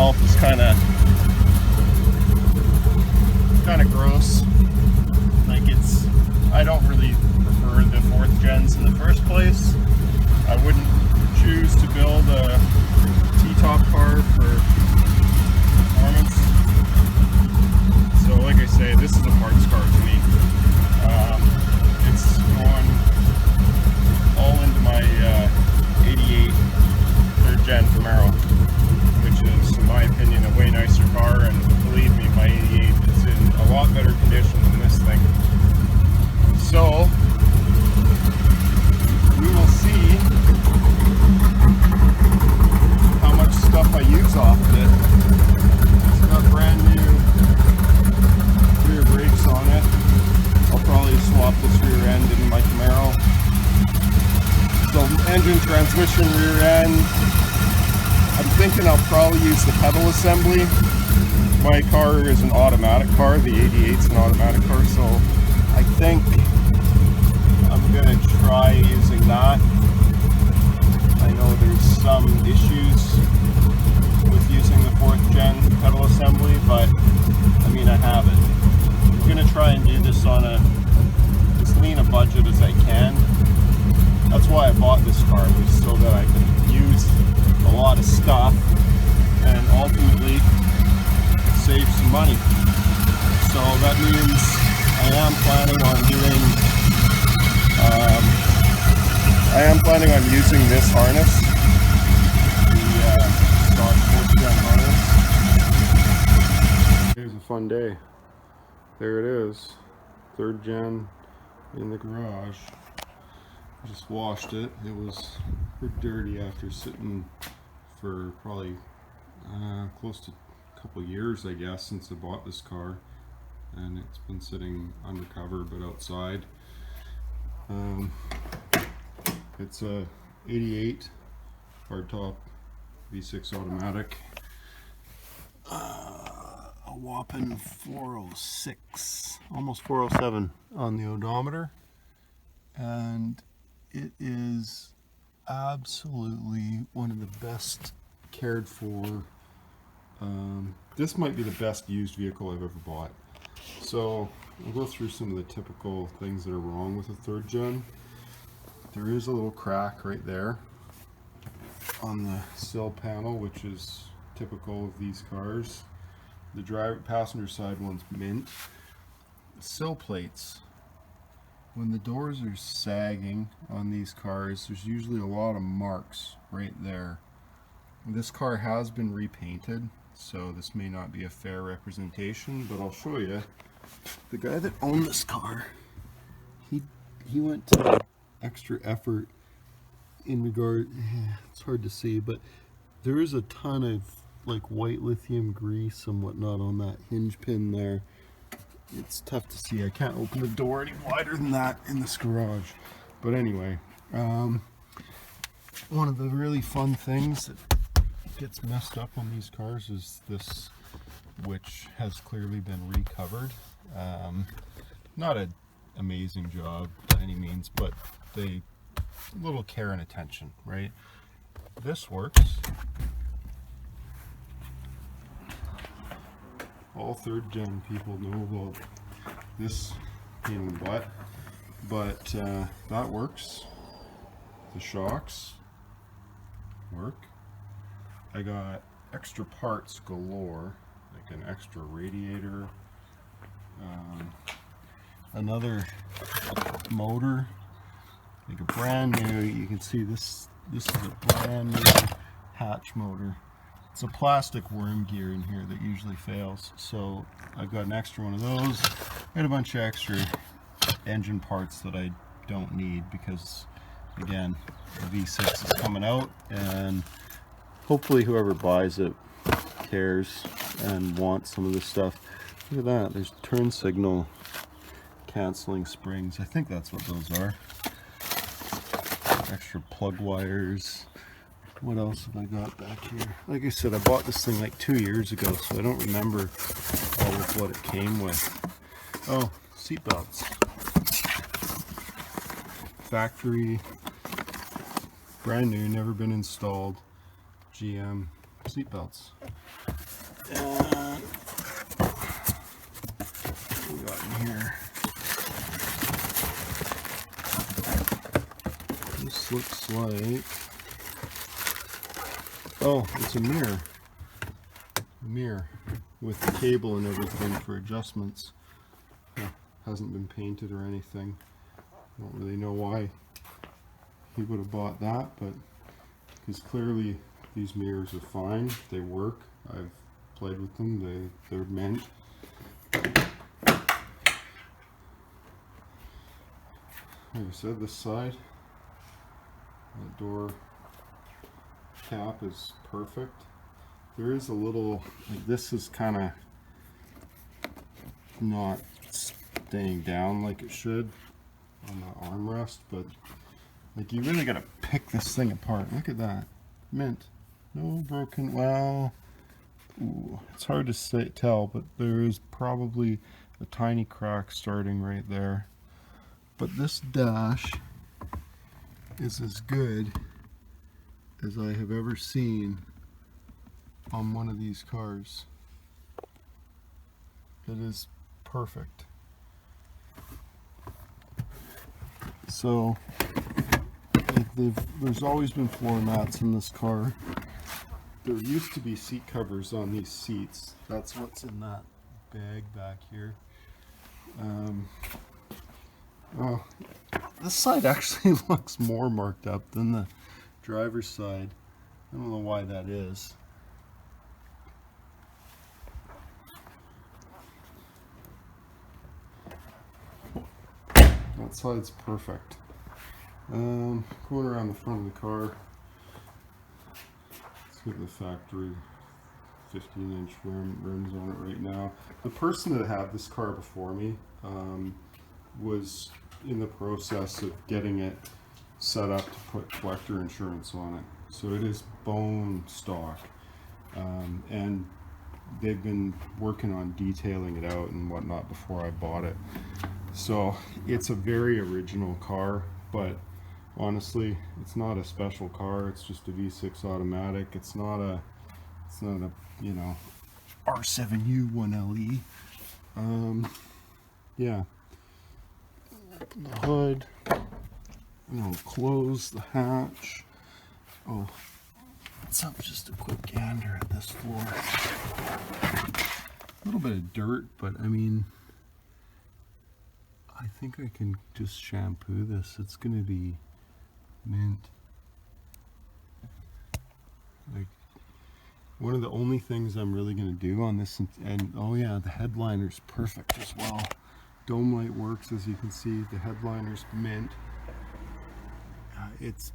itself is kind of gross. Like, I don't really prefer the 4th gens in the first place. I wouldn't choose to build a T-top car for performance. So like I say, this is a parts car to me. It's going all into my 88 3rd gen Camaro, which is, in my opinion, a way nicer car, and believe me, my 88 is in a lot better condition than this thing. So we will see how much stuff I use off of it. It's got brand new rear brakes on it. I'll probably swap this rear end in my Camaro. So engine, transmission, rear end. I'm thinking I'll probably use the pedal assembly. My car is an automatic car. The 88's an automatic car, so I think I'm gonna try using that. I know there's some issues with using the 4th gen pedal assembly, but I mean, I have it. I'm gonna try and do this on as lean a budget as I can. That's why I bought this car, was so that I could use a lot of stuff and ultimately save some money. So that means I am planning on using this harness, the stock 4th gen harness. Here's a fun day. There it is, 3rd gen in the garage. Just washed it. It was pretty dirty after sitting for probably close to a couple years, I guess, since I bought this car, and it's been sitting undercover but outside. It's a 88 hardtop V6 automatic, a whopping 406, almost 407 on the odometer, and it is absolutely one of the best cared for. This might be the best used vehicle I've ever bought. So we'll go through some of the typical things that are wrong with a 3rd gen. There is a little crack right there on the sill panel, which is typical of these cars. The passenger side one's mint. The sill plates, when the doors are sagging on these cars, there's usually a lot of marks right there. This car has been repainted, so this may not be a fair representation, but I'll show you. The guy that owned this car, he went to extra effort in regard, it's hard to see, but there is a ton of like white lithium grease and whatnot on that hinge pin there. It's tough to see. I can't open the door any wider than that in this garage. But anyway, one of the really fun things that gets messed up on these cars is this, which has clearly been recovered. Not an amazing job by any means, but a little care and attention, right? This works. All 3rd gen people know about this pain in the butt, but that works. The shocks work. I got extra parts galore, like an extra radiator, another motor, like a brand new, you can see this is a brand new hatch motor. It's a plastic worm gear in here that usually fails, so I've got an extra one of those and a bunch of extra engine parts that I don't need because, again, the V6 is coming out and hopefully whoever buys it cares and wants some of this stuff. Look at that, there's turn signal canceling springs. I think that's what those are. Extra plug wires. What else have I got back here? Like I said, I bought this thing like 2 years ago, so I don't remember all of what it came with. Oh, seat belts. Factory, brand new, never been installed. GM seat belts. And what we got in here? This looks like, oh, it's a mirror. Mirror with the cable and everything for adjustments. Hasn't been painted or anything. Don't really know why he would have bought that, but because clearly these mirrors are fine. They work. I've played with them. They're mint. Like I said, this side, the door cap is perfect. There is a little, like, this is kind of not staying down like it should on the armrest, but like, you really gotta pick this thing apart. Look at that, mint, no broken. Well, ooh, it's hard to tell, but there is probably a tiny crack starting right there. But this dash is as good as I have ever seen on one of these cars. It is perfect. So there's always been floor mats in this car. There used to be seat covers on these seats. That's what's in that bag back here. Oh, this side actually looks more marked up than the driver's side. I don't know why that is. That side's perfect. Going around the front of the car. Let's get the factory 15-inch rims on it right now. The person that had this car before me was in the process of getting it set up to put collector insurance on it. So it is bone stock. And they've been working on detailing it out and whatnot before I bought it. So it's a very original car, but honestly, it's not a special car. It's just a V6 automatic. It's not a you know, R7U 1LE. Yeah. Open the hood. I'll close the hatch. Oh, let's have just a quick gander at this floor. A little bit of dirt, but I mean, I think I can just shampoo this. It's gonna be mint. Like, one of the only things I'm really gonna do on this, and oh yeah, the headliner's perfect as well. Dome light works, as you can see. The headliner's mint. It's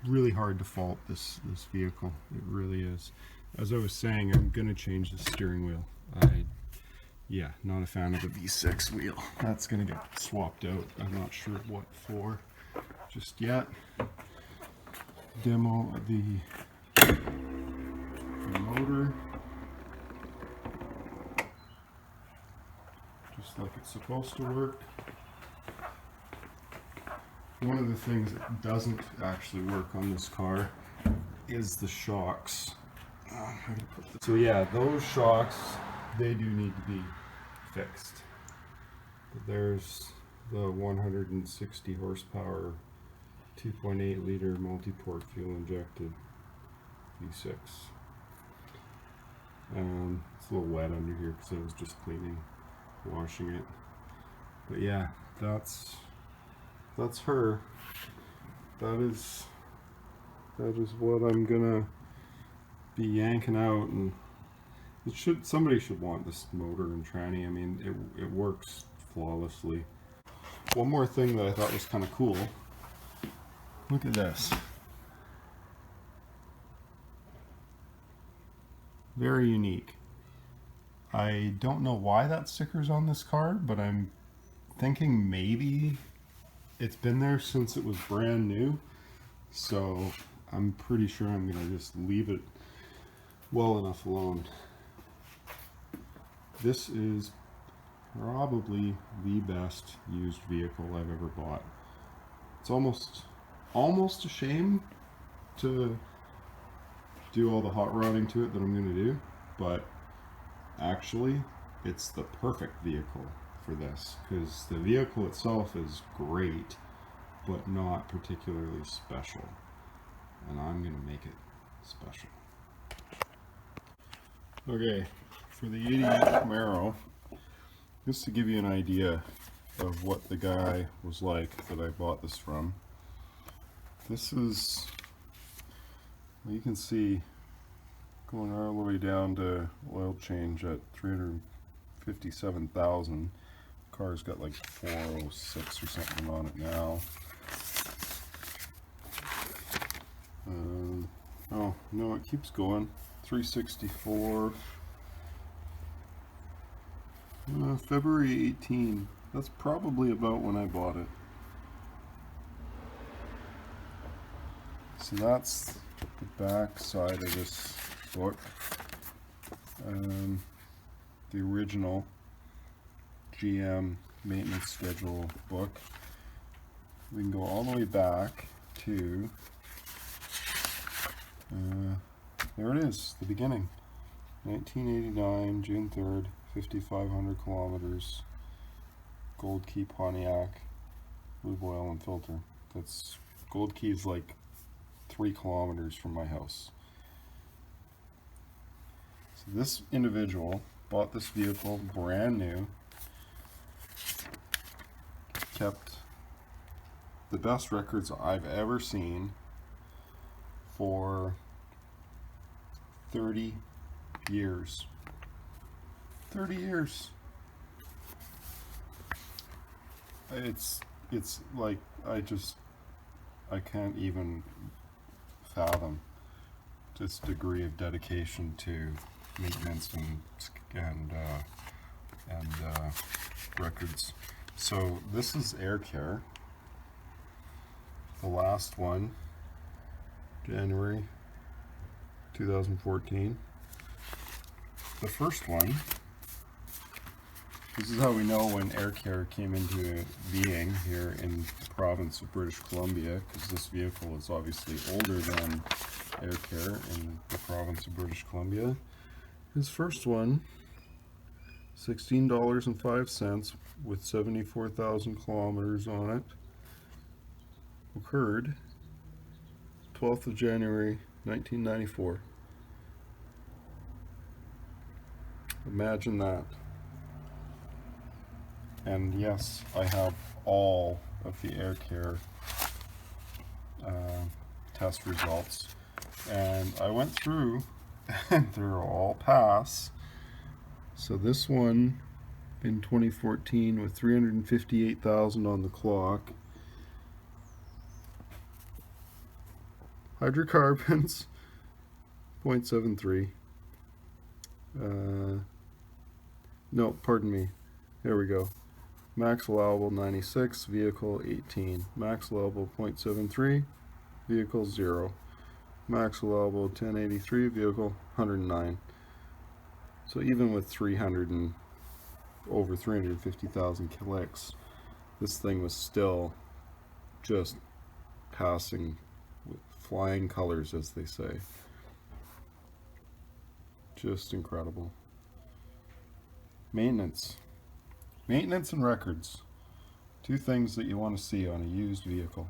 really hard to fault this vehicle. It really is. As I was saying, I'm gonna change the steering wheel. Yeah, not a fan of the V6 wheel. That's gonna get swapped out. I'm not sure what for just yet. Demo the motor. Just like it's supposed to work. One of the things that doesn't actually work on this car is the shocks. So yeah, those shocks, they do need to be fixed. But there's the 160 horsepower 2.8 liter multi-port fuel injected V6. It's a little wet under here because I was just washing it. But yeah, that's her. That is what I'm gonna be yanking out, and somebody should want this motor and tranny. I mean, it works flawlessly. One more thing that I thought was kind of cool. Look at this. Very unique. I don't know why that sticker's on this car, but I'm thinking maybe it's been there since it was brand new. So I'm pretty sure I'm gonna just leave it well enough alone. This is probably the best used vehicle I've ever bought. It's almost a shame to do all the hot rodding to it that I'm going to do, but actually it's the perfect vehicle for this, because the vehicle itself is great but not particularly special, and I'm gonna make it special. Okay, for the 88 Camaro, just to give you an idea of what the guy was like that I bought this from, this is, well, you can see going all the way down to oil change at 357,000. Car's got like 406 or something on it now. Oh no, it keeps going. 364. February 18. That's probably about when I bought it. So that's the back side of this book. The original GM maintenance schedule book. We can go all the way back to there it is, the beginning. 1989, June 3rd, 5,500 kilometers. Gold Key Pontiac, lube oil and filter. That's, Gold Key is like 3 kilometers from my house. So this individual bought this vehicle brand new, kept the best records I've ever seen for 30 years. 30 years. It's like, I can't even fathom this degree of dedication to maintenance and records. So this is air care. The last one, January 2014. The first one, this is how we know when air care came into being here in the province of British Columbia, because this vehicle is obviously older than air care in the province of British Columbia. His first one, $16.05 with 74,000 kilometers on it, occurred 12th of January 1994. Imagine that. And yes, I have all of the air care test results, and I went through and they're all pass. So this one in 2014 with 358,000 on the clock. Hydrocarbons 0.73. No, pardon me. Here we go. Max allowable 96, vehicle 18. Max allowable 0.73, vehicle 0. Max allowable 1083, vehicle 109. So even with over 350,000 clicks, this thing was still just passing with flying colors, as they say. Just incredible. Maintenance and records. Two things that you want to see on a used vehicle.